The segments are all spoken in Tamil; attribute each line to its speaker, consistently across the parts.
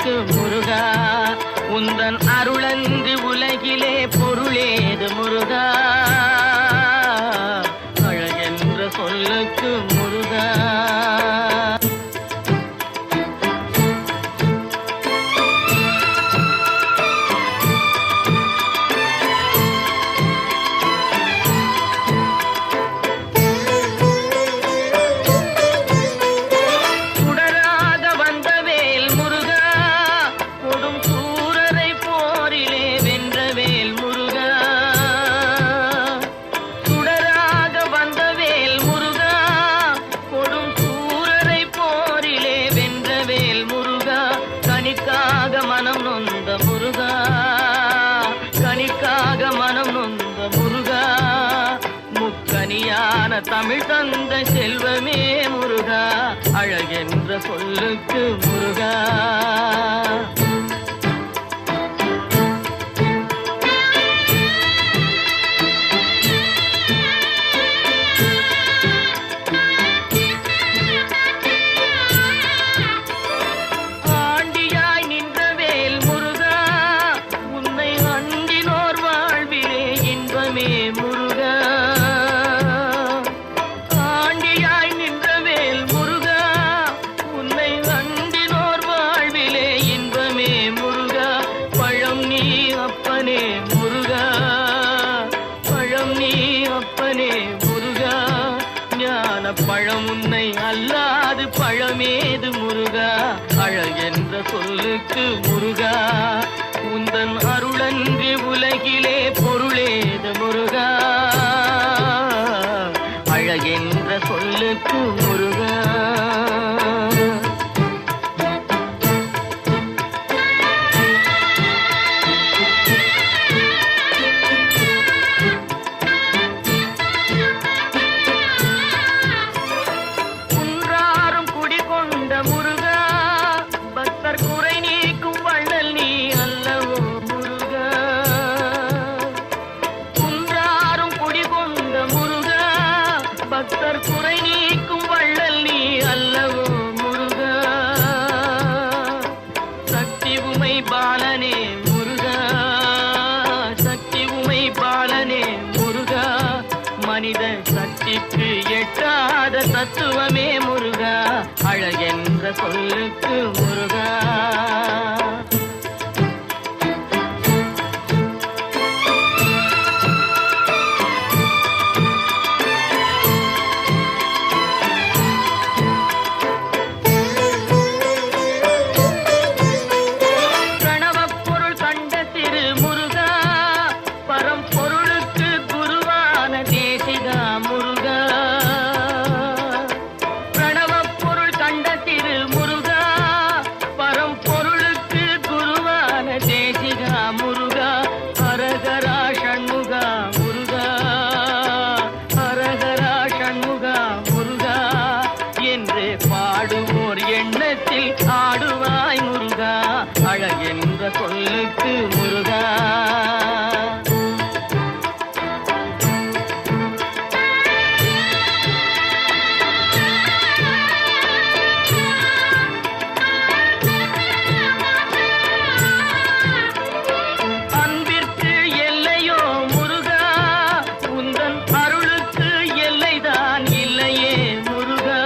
Speaker 1: சொல்லுக்கு முருகா, உந்தன் அருளன்று உலகிலே பொருளேது முருகா, அழகென்ற சொல்லுக்கு முருகா. தமிழ் தந்த செல்வமே முருகா, அழகென்ற சொல்லுக்கு முருகா. ஆண்டியாய் நின்ற வேல் முருகா, உன்னை அண்டினோர் வாழ்விலே இன்பமே முருகா. பழம் உன்னை அல்லாது பழமேது முருகா, அழகென்ற சொல்லுக்கு முருகா, உந்தன் அருளன்றி உலகிலே பொருளேது முருகா, அழகென்ற சொல்லுக்கு முருகா. பக்தர் குறை நீக்கும் வள்ளல் நீ அல்லவோ முருகா, சக்தி உமை பாலனே முருகா, சக்தி உமை பாலனே முருகா, மனித சக்திக்கு எட்டாத தத்துவமே முருகா, அழகென்ற சொல்லுக்கு முருகா. ஆடுவாய் முருகா, அழகென்ற சொல்லுக்கு முருகா. அன்பிற்கு எல்லையோ முருகா, உந்தன் அருளுக்கு எல்லைதான் இல்லையே முருகா.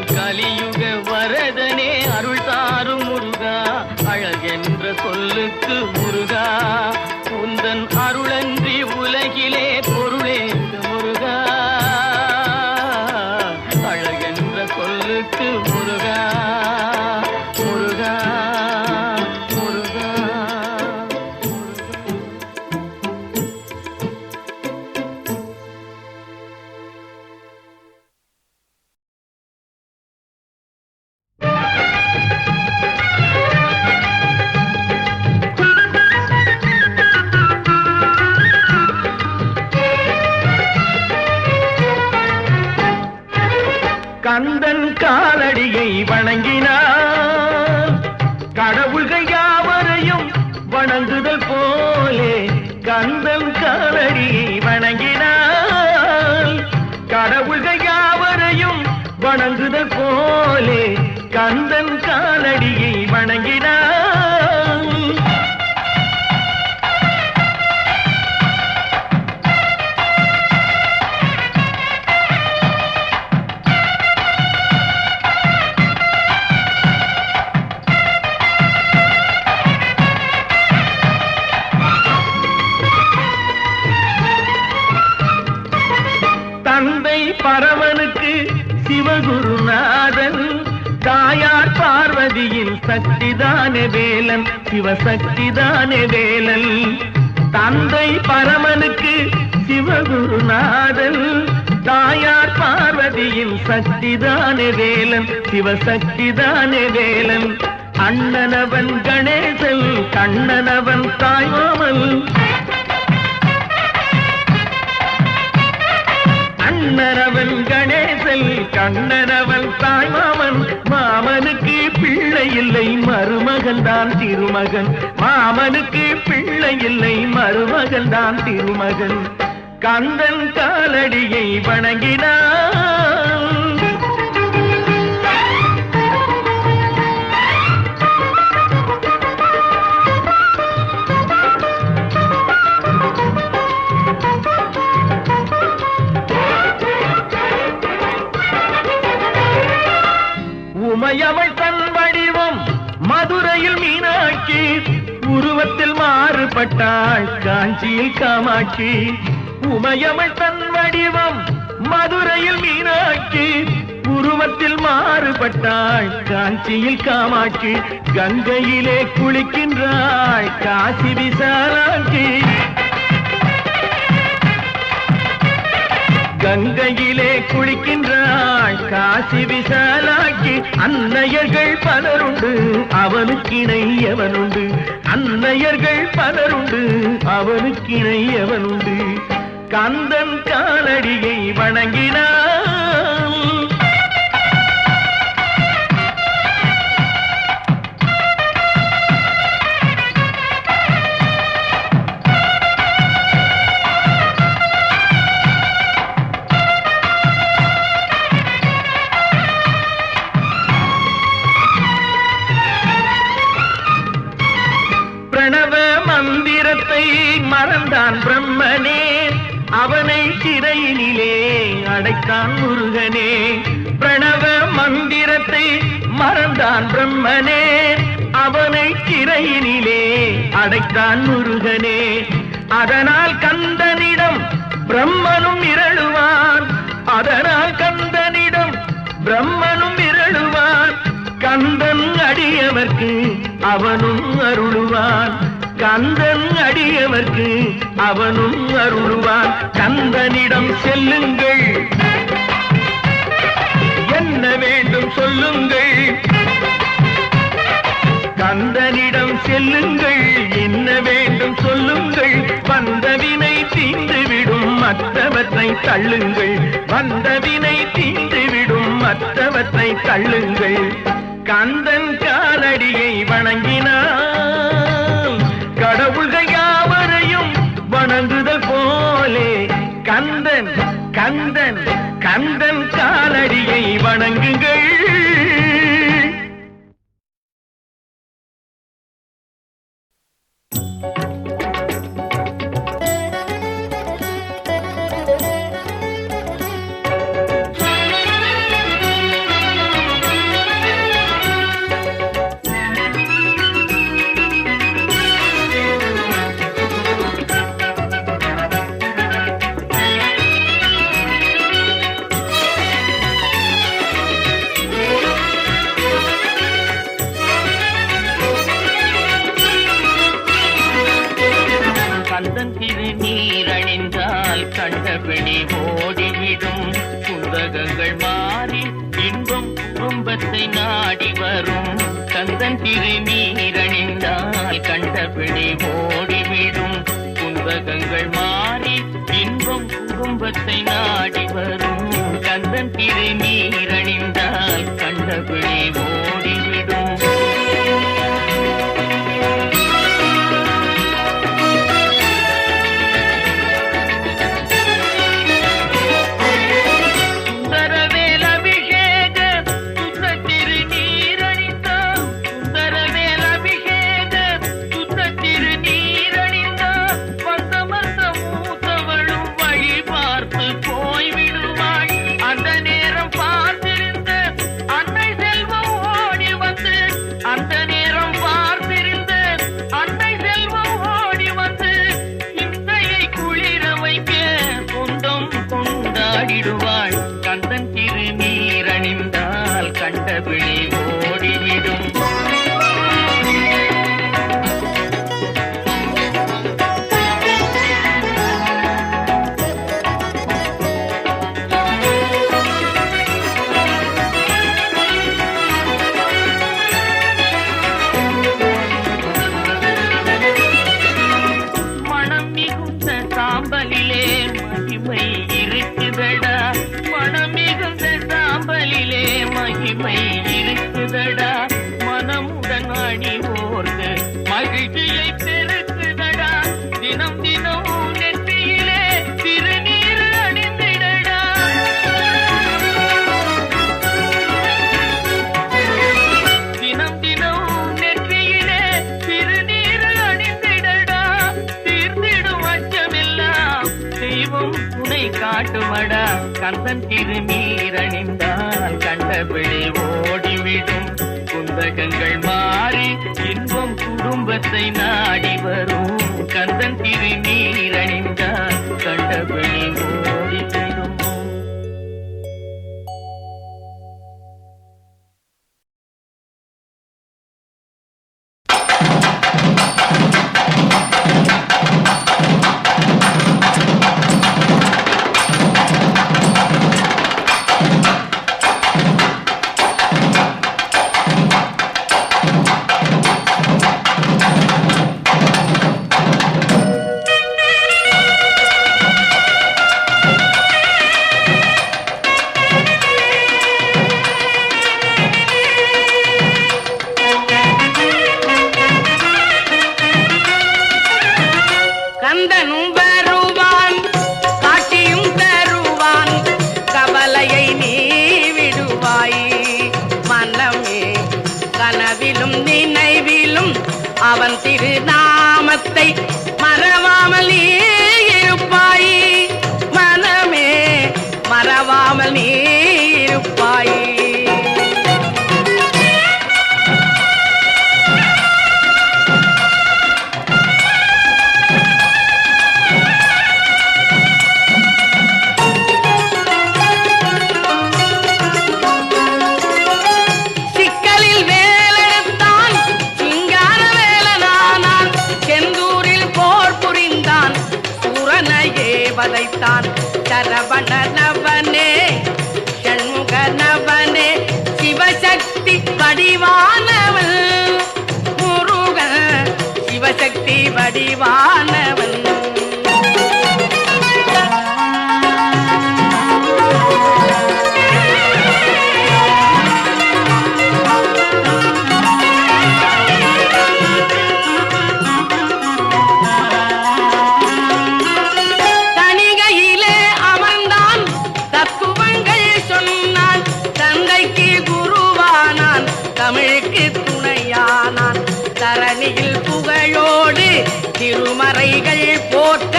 Speaker 1: கலியுக வரதனே அருள் தாரும் முருகா, அழகென்ற சொல்லுக்கு முருகா, உந்தன் அருளன்றி உலகிலே பொருளேது முருகா, அழகென்ற சொல்லுக்கு முருகா, முருகா, முருகா. வணங்குதல் போலே கந்தன் காலடியை வணங்கினான். தந்தை பரமனுக்கு சிவகுருநாதன், தாயார் பார்வதியின் சக்திதானே வேலன், சிவசக்திதானே வேலன். தந்தை பரமனுக்கு சிவகுருநாதன், தாயார் பார்வதியின் சக்திதானே வேலன், சிவசக்திதானே வேலன். அண்ணனவன் கணேசன், கண்ணனவன் தாய்மாமன். அண்ணனவன் கணேசன், கண்ணனவன் தாய்மாமன். மாமனுக்கு பிள்ளை இல்லை, மருமகன் தான் திருமகன். மாமனுக்கு பிள்ளை இல்லை, மருமகன் தான் திருமகன். கந்தன் காலடியை வணங்கினான். உமையவள் தன் வடிவம் மதுரையில் மீனாட்சி, உருவத்தில் மாறுபட்டாள் காஞ்சியில் காமாட்சி. உமையவள் தன் வடிவம் மதுரையில் மீனாட்சி, உருவத்தில் மாறுபட்டாள் காஞ்சியில் காமாட்சி. கங்கையிலே குளிக்கின்றாள் காசி விசாலாட்சி. கங்கையிலே குளிக்கின்றாள் காசி விசாலாட்சி. அன்னையர்கள் பலருண்டு, அவனுக்கிணை எவனுண்டு. அன்னையர்கள் பலருண்டு, அவனுக்கிணை எவனுண்டு. கந்தன் காலடியை வணங்கினான். பிரணவ மந்திரத்தை மறந்தான் பிரம்மனே, அவனை சிறையினிலே அடைத்தான் முருகனே. பிரணவ மந்திரத்தை மறந்தான் பிரம்மனே, அவனை சிறையினிலே அடைத்தான் முருகனே. அதனால் கந்தனிடம் பிரம்மனும் இரளுவான், அதனால் கந்தனிடம் பிரம்மனும் இரளுவான். கந்தன் அடியவர்க்கு அவனும் அருளுவான், கந்தன் அடியவர்க்கு அவனும் அருளுவான். கந்தனிடம் செல்லுங்கள், என்ன வேண்டும் சொல்லுங்கள். கந்தனிடம் செல்லுங்கள், என்ன வேண்டும் சொல்லுங்கள். வந்தவினை தீர்ந்துவிடும், மற்றவற்றை தள்ளுங்கள். வந்தவினை தீர்ந்துவிடும், மற்றவற்றை தள்ளுங்கள். கந்தன் காலடியை வணங்கினான். கடவுள்கள் யாவரையும் வணங்குதல் போலே கந்தன் கந்தன் கந்தன் காலடியை வணங்குங்கள். கண்டபிடி ஓடிவிடும், குந்தகங்கள் மாறி இன்பம் குடும்பத்தை நாடி வரும். கந்தன் திருநீரணிந்தால் கண்டபிடி ஓடிவிடும், குந்தகங்கள் மாறி இன்பம் குடும்பத்தை நாடி வரும். கந்தன் திருநீரணிந்தால் கண்டபிடி ஓடிவிடும். காட்டுமடா கந்தன் திருநீரணிந்தால் கண்டபிடி ஓடிவிடும் குந்தகங்கள் மாறி இன்பம் குடும்பத்தை நாடி வரும் கந்தன் திருநீரணிந்தால் கண்டபிடி ஓடிவிடும்.
Speaker 2: கந்தனும் வருவான் காட்சியும் தருவான் கவலையை நீ விடுவாய் மனமே கனவிலும் நினைவிலும் அவன் திருநாமத்தை மறவாமல் நீ இருப்பாய் மனமே மறவாமல் நீ இருப்பாய். சரவணனவனே ஷண்முகனவனே சிவசக்தி வடிவானவன் முருகன் சிவசக்தி வடிவானவன். தமிழுக்கு துணையானான் தரணியில் புகழோடு திருமறைகள் போற்ற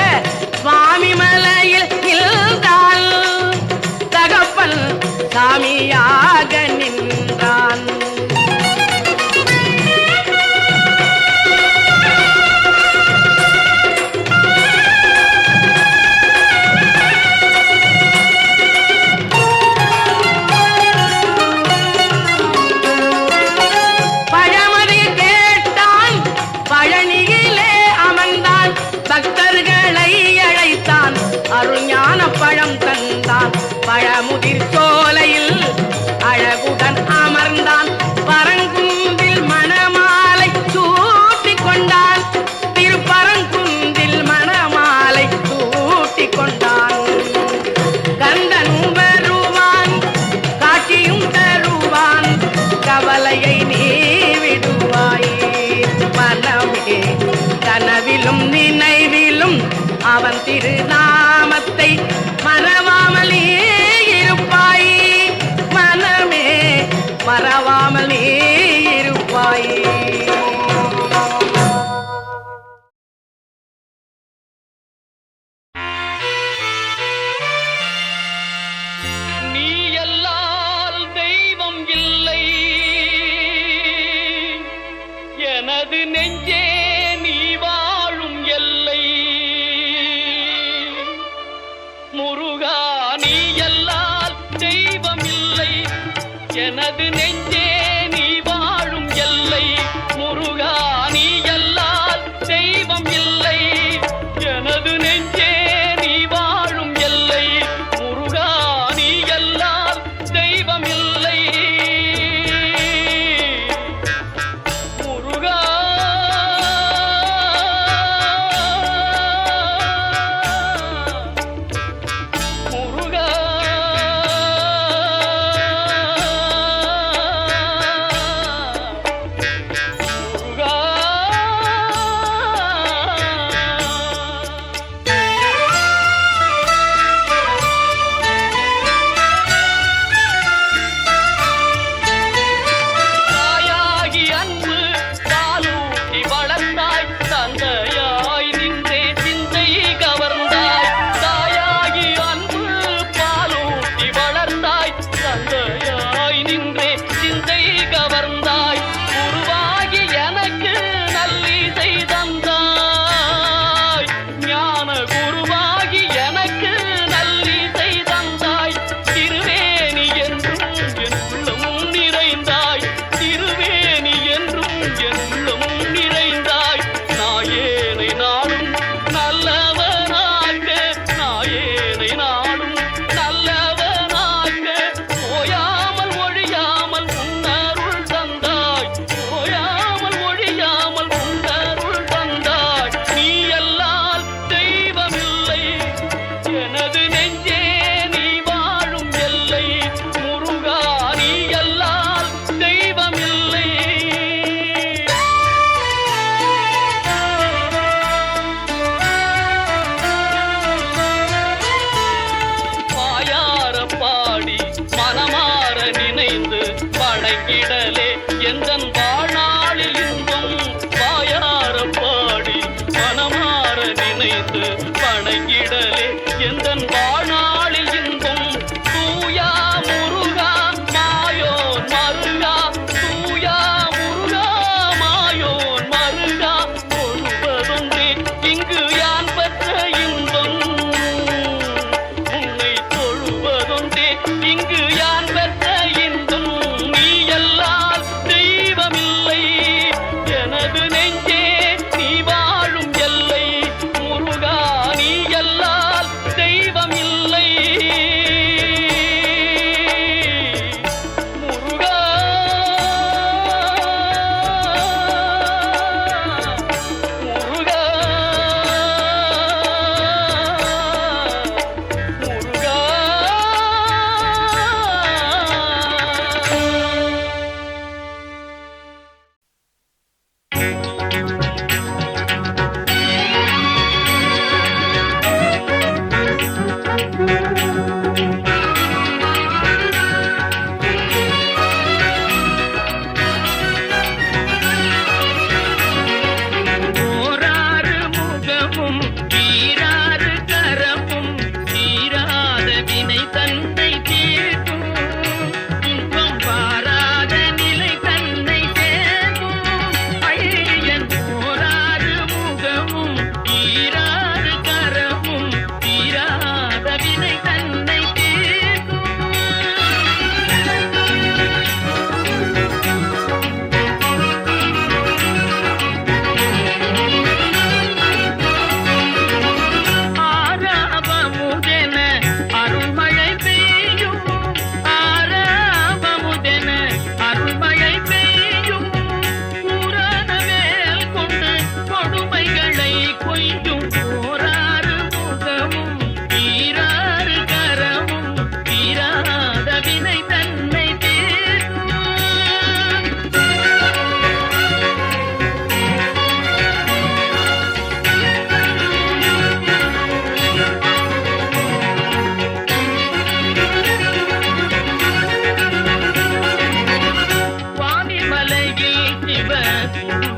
Speaker 2: சுவாமி மலையில் நின்றான் தகப்பன் சாமியாக நின்றான். பக்தர்களை அழைத்தான் அருஞான பழம் தந்தான் பழமுதிர் சோலையில் அழகுடன் அமர்ந்தான் பரங்குன்றில் மணமாலை சூட்டிக் கொண்டான் திருப்பரங்குன்றில் மணமாலை சூட்டிக் கொண்டான். கந்தனும் வருவான் காட்சியும் தருவான் கவலையை நீ விடுவாய் மனமே கனவிலும் நினைவிலும் அவன் திருநாமத்தை மறவாமல் நீ இருப்பாய் மனமே மறவாமல் நீ இருப்பாய்.
Speaker 1: நீ அல்லால் தெய்வம் இல்லை எனது நெஞ்சே நீ வாழும் எல்லை முருகா நீ அல்லால் தெய்வம் இல்லை எனது நெஞ்சே நீ வாழும் எல்லை முருகா நீ அல்லால் தெய்வம் இல்லை எனது நெஞ்சே நீ வாழும் எல்லை முருகா நீ அல்லால் தெய்வம் இல்லை முருகா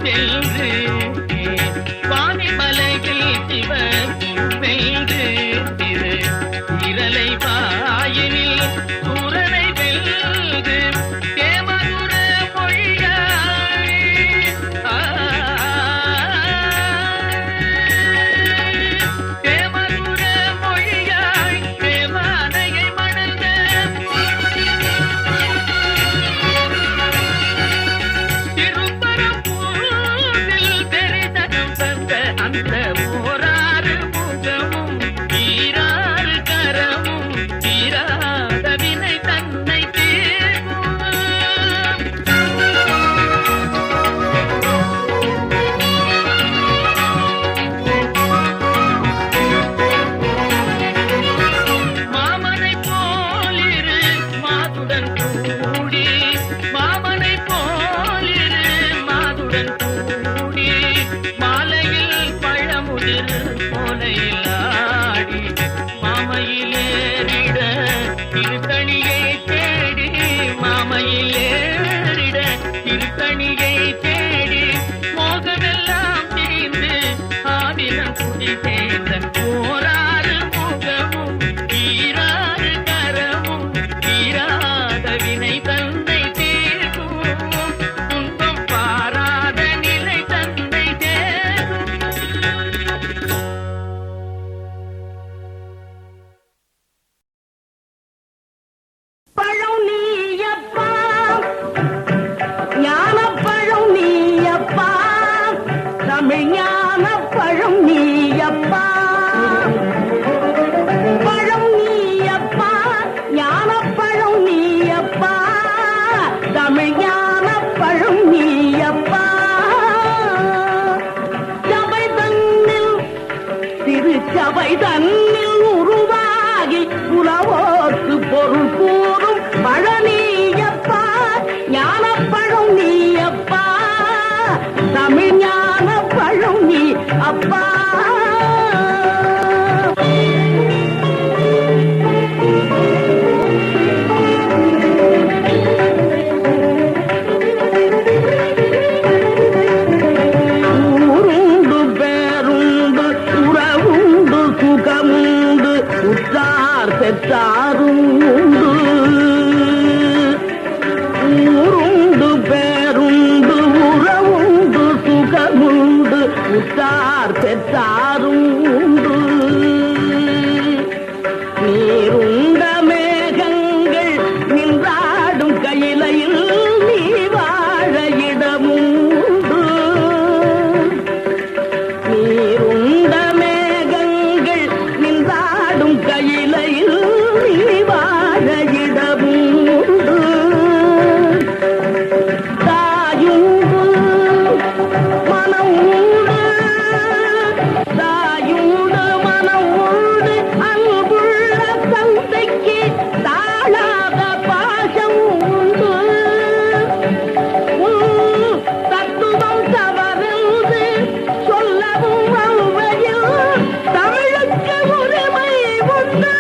Speaker 1: வென்று வாணிமலையில் சிவன் வென்று திரு இரலை வாயினில் சூரனை வெல்து தேமதுர மொழியாய் தேமதுர மொழியாய் தேவானையை மணந்த திருப்பரப்பூரில் தெரிதனம் தந்த அந்த ஓராறு முகமும் ஈராறு கரமும் தீராத வினை தன்னை தீர்க்கும். மாமனை போலிரு மாதுடன் கூடி மாமனை போலிரு மாதுடன் கூடி மாலையில் பழமுதிர் போலையில் ஆடி மாமையிலேறிட திருத்தணியை தேடி மாமையிலேறிட திருத்தணியை தேடி மோகமெல்லாம் தீர்ந்து ஆவினம் குடி சேர்ந்த ஓராறு முகமும் ஈராறு கரமும் தீராத வினை தந்தை தீர்க்கும் துன்பம் பாராத நிலை தந்தை தேர்க்கும்.
Speaker 2: பழம் நீயப்பா ஞானப்பழம் நீயப்பா தமிழ் ஞானப்பழம் நீயப்பா பழம் நீயப்பா ஞானப்பழம் நீயப்பா தமிழ் ஞானப்பழம் நீயப்பா சபை தன்னில் திருச்சபை தன்னில் உருவாகி புலவோர்க்கு பொருள் கூறும் பழனியப்பா ஞானப்பழம் நீயப்பா தமிழ் ஞானப்பழம் நீ அப்பா ஊருண்டு பேருண்டு உறவுண்டு சுகமுண்டு உற்றார் பெற்றாரும் உண்டு ஊருண்டு பேருண்டு உறவுண்டு சுகமுண்டு உற்றார் பெற்றாரும் உண்டு நீருண்ட மேகங்கள் நின்றாடும் கையிலையில் நீ வாழ இடமுண்டு நீருண்ட மேகங்கள் நின்றாடும் கையிலையில் நீ வாழ இடமுண்டு தாயுண்டு மனம் உண்டு தாயுண்டு மனம் உண்டு அன்புள்ள தந்தைக்கு தாழாத பாசம் உண்டு தத்துவம் தவறுந்து சொல்லவும் அவ்வையில் தமிழுக்கு உரிமை உண்டு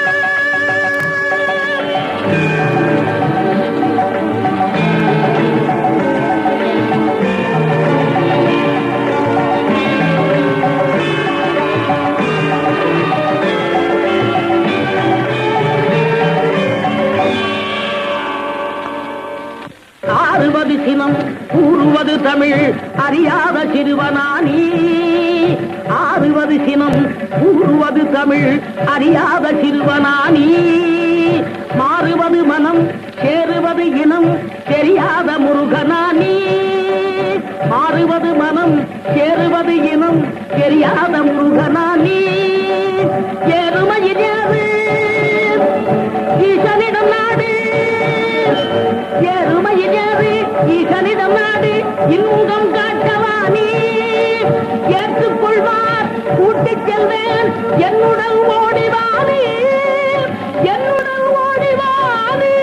Speaker 2: ஆறுவது சினம் கூறுவது தமிழ் அறியாத சிறுவனானி ஆறுவது சினம் கூறுவது தமிழ் அறியாத சிறுவனானி மாறுவது மனம் சேருவது இனம் தெரியாத முருகனானி மாறுவது மனம் சேருவது இனம் தெரியாத முருகனானி எருமையில் ஏறு ஈசனிடம் நாடு எருமையில் ஏறு ஈசனிடம் நாடு இன்பம் காட்டவானி ஏற்றுக்கொள்வார் கூட்டிச் செல்வேன் என்னுடன் ஓடிவானே என்னுடன் ஓடிவானே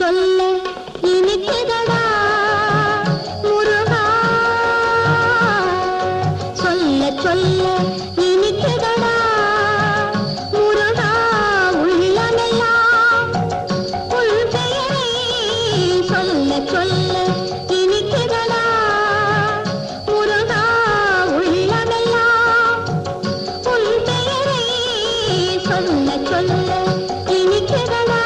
Speaker 3: சொல்ல இனிக்குதடா முருகா சொல்ல சொல்ல இனிக்குதடா முருகா உள்ளமெல்லாம் உன் பெயரை சொல்ல சொல்ல இனிக்குதடா முருகா உள்ளமெல்லாம் உன் பெயரை சொல்ல சொல்ல இனிக்குதடா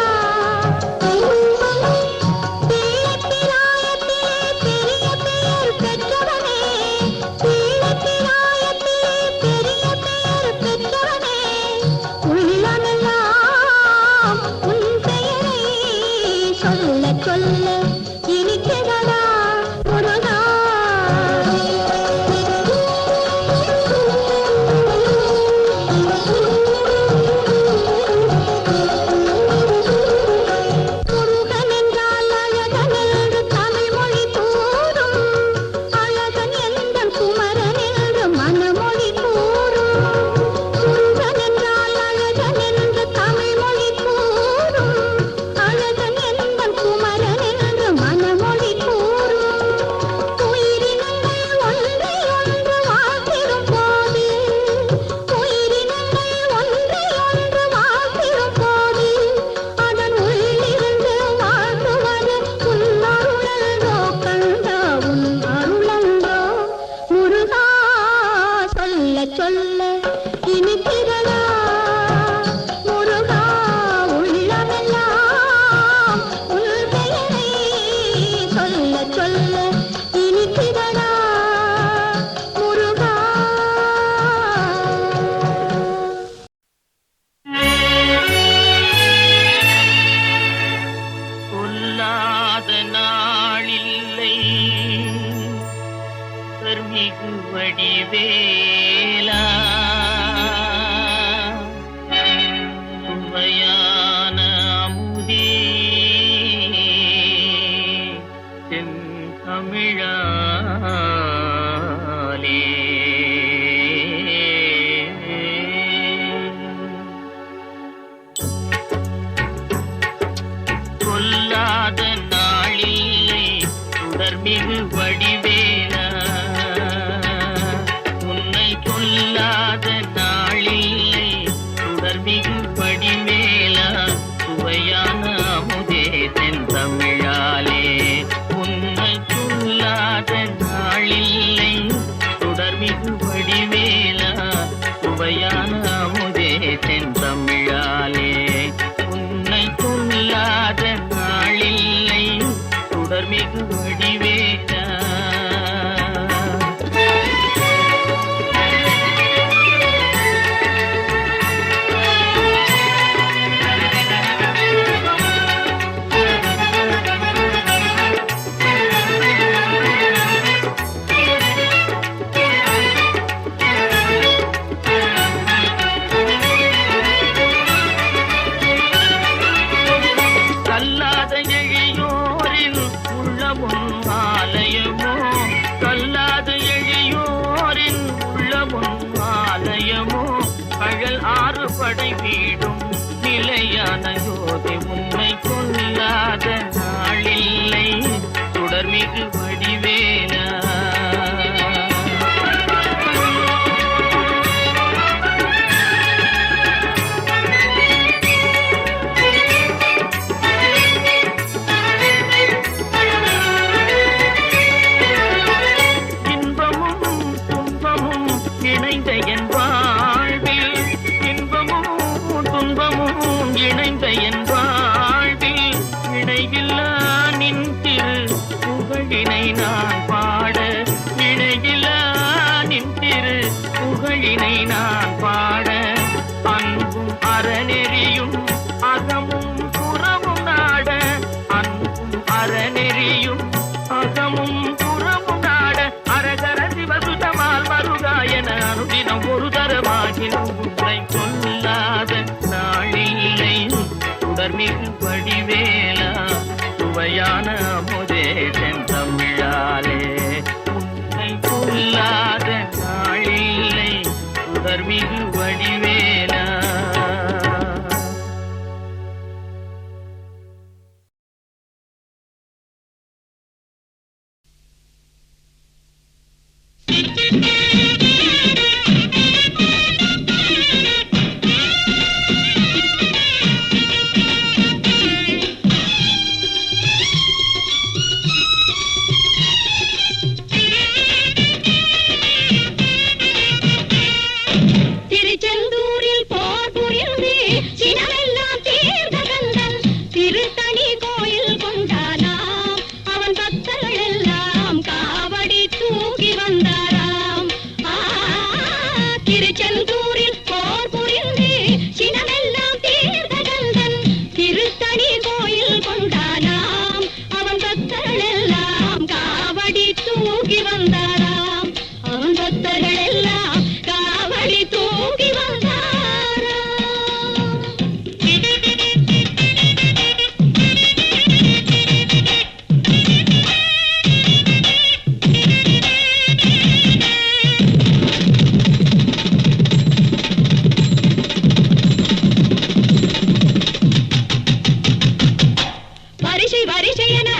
Speaker 3: சொல்ல இனிக்குதடா முருகா முருகன் என்றால் அழகன் என்று தமிழ் மொழி கூறும் அழகன் எந்தன் குமரன் என்று மனமொழி கூறும் முருகன் என்றால் அழகன் என்று தமிழ் மொழி கூறும் அழகன் எந்தன் குமரன் என்று மனமொழி கூறும் உயிரினங்கள் ஒன்றை ஒன்று வாழ்த்திடும் போது உயிரினங்கள் ஒன்றை ஒன்று வாழ்த்திடும் போது அதன் உள்ளிருந்து வாழ்த்துவது உன் அருளன்றோ கண்டா உன் அருளன்றோ முருகா சொல்ல சொல்ல இனிக்கிறதா முருகா உள்ளமெல்லாம் உன் பெயரை சொல்ல சொல்ல இனிக்கிறதா முருகா
Speaker 1: சொல்லாத நாளில்லை கர்மிகு வடிவேலா சுவையான அமுதே தென் தமிழாலே சொல்லாத நாளில்லை சுடர்மிகு வடிவேலா உன்னை சொல்லாத நாளில்லை சுடர்மிகு வடிவேலா சுவையான அமுதே தென் தமிழாலே உன்னை சொல்லாத நாளில்லை சுடர்மிகு வடிவேலா சுவையான அமுதே தென் தமிழாலே உன்னை சொல்லாத நாளில்லை சுடர்மிகு வடிவேலா கல்லாத எழியோரின் உள்ளமும் ஆலயமோ கல்லாத எழியோரின் உள்ளமும் ஆலயமோ கழல் ஆறு படை வீடும் நிலையான ஜோதி உன்னை கொல்லாத நாளில்லை சுடர்மிகு வடிவேலா இணைந்த என் வாழ்வில் இன்பமும் துன்பமும் இணைந்த என் வாழ்வில் இணையில்லா நின் திரு புகழினை நான் பாட இணையில்லா நின் திரு புகழினை நான் பாட அன்பும் அறநெறியும் அகமும் புறமும் நாட அன்பும் அறநெறியும் அகமும் புறமும் நாட அரகர சிவசுதமால் மருகாயன அனுதினம் ஒரு தரமாகினும் உன்னை கொல்லாத நாளில்லை சுடர்மிகு வடிவேலா சுவையான அமுதே தென் தமிழாலே உன்னை கொல்லாத நாளில்லை சுடர்மிகு வடிவேலா
Speaker 3: திருச்செந்தூரில் போர் புரிந்து சினமெல்லாம் தீர்த்த கந்தன் திருத்தணி கோயில் கொண்டானாம். அவன் பக்தர்கள் எல்லாம் காவடி தூக்கி வந்தாராம். திருச்செந்தூரில் போர் புரிந்து சினமெல்லாம் தீர்த்த கந்தன் திருத்தணி கோயில் கொண்டானாம். அவன் பக்தர்கள் எல்லாம் காவடி தூக்கி வந்தாராம். அவன் பக்தர்கள் எல்லாம் காவடி தூக்கி வந்தாராம். வரிசை வரிசை என